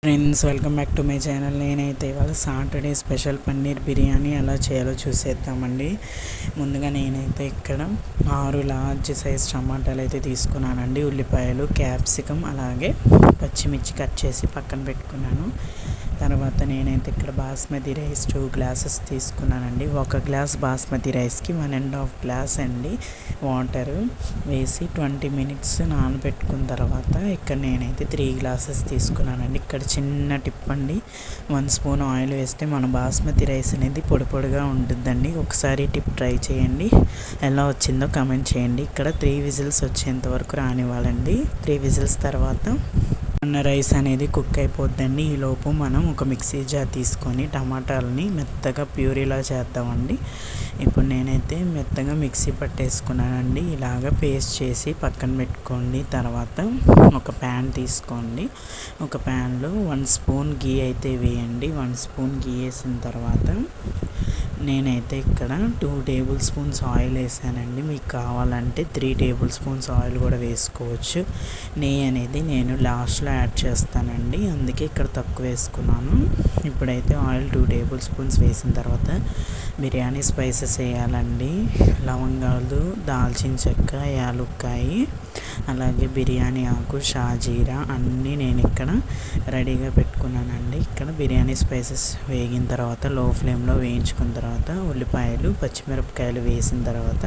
Friends, welcome back to my channel. నేనైతే ఇవాళ Saturday special paneer biryani ఎలా చేయాలో చూసేద్దామండి. ముందుగా నేనైతే ఇక్కడ 6 లార్జ్ సైజ్ టమాటాలు అయితే తీసుకున్నానండి. ఉల్లిపాయలు, క్యాప్సికమ్, అలాగే పచ్చిమిర్చి కట్ చేసి పక్కన పెట్టుకున్నాను. తర్వాత నేనైతే ఇక్కడ బాస్మతి రైస్ 2 గ్లాసెస్ తీసుకున్నానండి. 1 గ్లాస్ బాస్మతి రైస్కి 1.5 గ్లాస్ అండి వాటర్ వేసి 20 మినిట్స్ నానబెట్టుకున్న తర్వాత ఇక్కడ నేనైతే 3 గ్లాసెస్ తీసుకున్నానండి. ఇక్కడ చిన్న టిప్ అండి, 1 స్పూన్ ఆయిల్ వేస్తే మన బాస్మతి రైస్ అనేది పొడి పొడిగా ఉంటుందండి. ఒకసారి టిప్ ట్రై చేయండి, ఎలా వచ్చిందో కమెంట్ చేయండి. ఇక్కడ 3 విజిల్స్ వచ్చేంత వరకు రానివ్వాలండి. 3 విజిల్స్ తర్వాత రైస్ అనేది కుక్ అయిపోద్దండి. ఈలోపు మనం ఒక మిక్సీ జార్ తీసుకొని టమాటాలని మెత్తగా ప్యూరీలా చేద్దామండి. ఇప్పుడు నేనైతే మెత్తగా మిక్సీ పట్టేసుకున్నానండి. ఇలాగ పేస్ట్ చేసి పక్కన పెట్టుకోండి. తర్వాత ఒక ప్యాన్ తీసుకోండి. ఒక ప్యాన్లో 1 స్పూన్ గీ అయితే వేయండి. 1 స్పూన్ గీ వేసిన తర్వాత నేనైతే ఇక్కడ 2 టేబుల్ స్పూన్స్ ఆయిల్ వేసానండి. మీకు కావాలంటే 3 టేబుల్ స్పూన్స్ ఆయిల్ కూడా వేసుకోవచ్చు. నెయ్యి అనేది నేను లాస్ట్లో యాడ్ చేస్తానండి, అందుకే ఇక్కడ తక్కువ వేసుకున్నాను. ఇప్పుడైతే ఆయిల్ 2 టేబుల్ స్పూన్స్ వేసిన తర్వాత బిర్యానీ స్పైసెస్ వేయాలండి. లవంగాలు, దాల్చిన చెక్క, యాలుక్కాయి, అలాగే బిర్యానీ ఆకు, షాజీరా అన్నీ నేను ఇక్కడ రెడీగా పెట్టుకున్నానండి. ఇక్కడ బిర్యానీ స్పైసెస్ వేగిన తర్వాత లో ఫ్లేమ్లో వేయించుకున్న తర్వాత ఉల్లిపాయలు, పచ్చిమిరపకాయలు వేసిన తర్వాత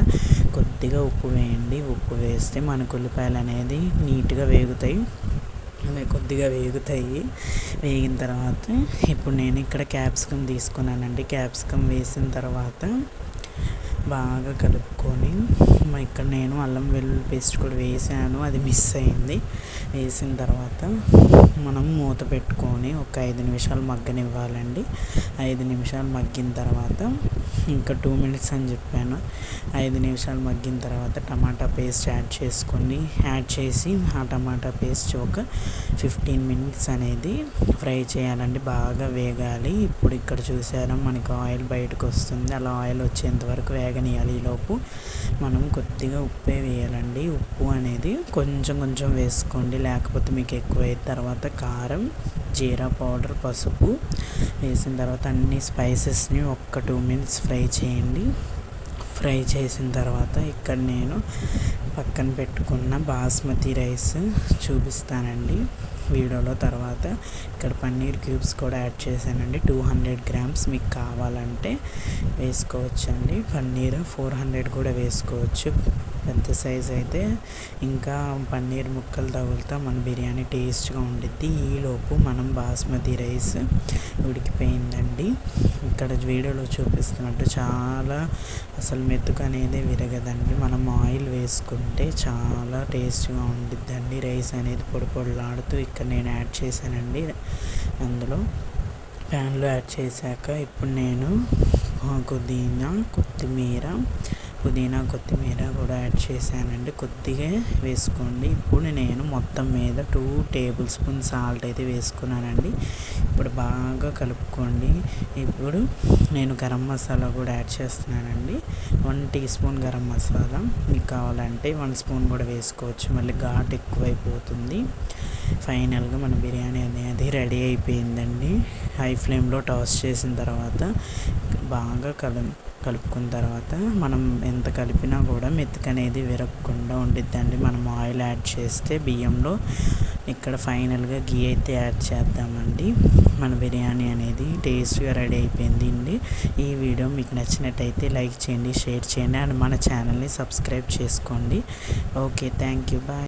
కొద్దిగా ఉప్పు వేయండి. ఉప్పు వేస్తే మనకు ఉల్లిపాయలు అనేది నీట్గా వేగుతాయి. కొద్దిగా వేగిన తర్వాత ఇప్పుడు నేను ఇక్కడ క్యాప్సికమ్ తీసుకున్నానండి. క్యాప్సికమ్ వేసిన తర్వాత బాగా కలుపుకొని ఇక్కడ నేను అల్లం వెల్లుల్లి పేస్ట్ కూడా వేసాను, అది మిస్ అయింది. వేసిన తర్వాత మనం మూత పెట్టుకొని ఒక 5 నిమిషాలు మగ్గనివ్వాలండి. 5 నిమిషాలు మగ్గిన తర్వాత ఇంకా 2 మినిట్స్ అని చెప్పాను. 5 నిమిషాలు మగ్గిన తర్వాత టమాటా పేస్ట్ యాడ్ చేసి ఆ టమాటా పేస్ట్ ఒక 15 మినిట్స్ అనేది ఫ్రై చేయాలండి. బాగా వేగాలి. ఇప్పుడు ఇక్కడ చూసారా మనకి ఆయిల్ బయటకు వస్తుంది. అలా ఆయిల్ వచ్చేంత వరకు వేగనీయాలి. ఈలోపు మనం కొద్దిగా ఉప్పే వేయాలండి. ఉప్పు అనేది కొంచెం కొంచెం వేసుకోండి, లేకపోతే మీకు ఎక్కువైన తర్వాత కారం, జీరా పౌడర్, పసుపు వేసిన తర్వాత అన్ని స్పైసెస్ని ఒక 2 మినిట్స్ ఫ్రై చేయండి. ఫ్రై చేసిన తర్వాత ఇక్కడ నేను పక్కన పెట్టుకున్న బాస్మతి రైస్ చూపిస్తానండి వీడియోలో. తర్వాత ఇక్కడ పన్నీర్ క్యూబ్స్ కూడా యాడ్ చేశానండి. 200 గ్రామ్స్ మీకు కావాలంటే వేసుకోవచ్చండి. పన్నీర్ 400 కూడా వేసుకోవచ్చు. పెద్ద సైజ్ అయితే ఇంకా పన్నీర్ ముక్కలు తగులుతా మన బిర్యానీ టేస్ట్గా ఉండిద్ది. ఈలోపు మనం బాస్మతి రైస్ ఉడికిపోయిందండి. ఇక్కడ వీడియోలో చూపిస్తున్నట్టు చాలా అసలు మెతుకు అనేది విరగదండి. మనం ఆయిల్ వేసుకుంటే చాలా టేస్ట్గా ఉండిద్దండి. రైస్ అనేది పొడి పొడిలాడుతూ ఇక్కడ నేను యాడ్ చేశానండి. అందులో ప్యాన్లో యాడ్ చేశాక ఇప్పుడు నేను పుదీనా కొత్తిమీర కూడా యాడ్ చేశానండి. కొద్దిగా వేసుకోండి. ఇప్పుడు నేను మొత్తం మీద 2 టేబుల్ స్పూన్ సాల్ట్ అయితే వేసుకున్నానండి. ఇప్పుడు బాగా కలుపుకోండి. ఇప్పుడు నేను గరం మసాలా కూడా యాడ్ చేస్తున్నానండి. 1 టీ స్పూన్ గరం మసాలా, మీకు కావాలంటే 1 స్పూన్ కూడా వేసుకోవచ్చు, మళ్ళీ ఘాటు ఎక్కువైపోతుంది. ఫైనల్గా మన బిర్యానీ అనేది రెడీ అయిపోయిందండి. హై ఫ్లేమ్లో టాస్ చేసిన తర్వాత బాగా కలుపుకున్న తర్వాత మనం ఎంత కలిపినా కూడా మెతుకు అనేది విరగకుండా ఉండిద్దండి. మనం ఆయిల్ యాడ్ చేస్తే బియ్యంలో ఇక్కడ ఫైనల్గా గీ అయితే యాడ్ చేద్దామండి. మన బిర్యానీ అనేది టేస్ట్గా రెడీ అయిపోయింది అండి. ఈ వీడియో మీకు నచ్చినట్టయితే లైక్ చేయండి, షేర్ చేయండి, అండ్ మన ఛానల్ని సబ్స్క్రైబ్ చేసుకోండి. Okay, thank you, bye.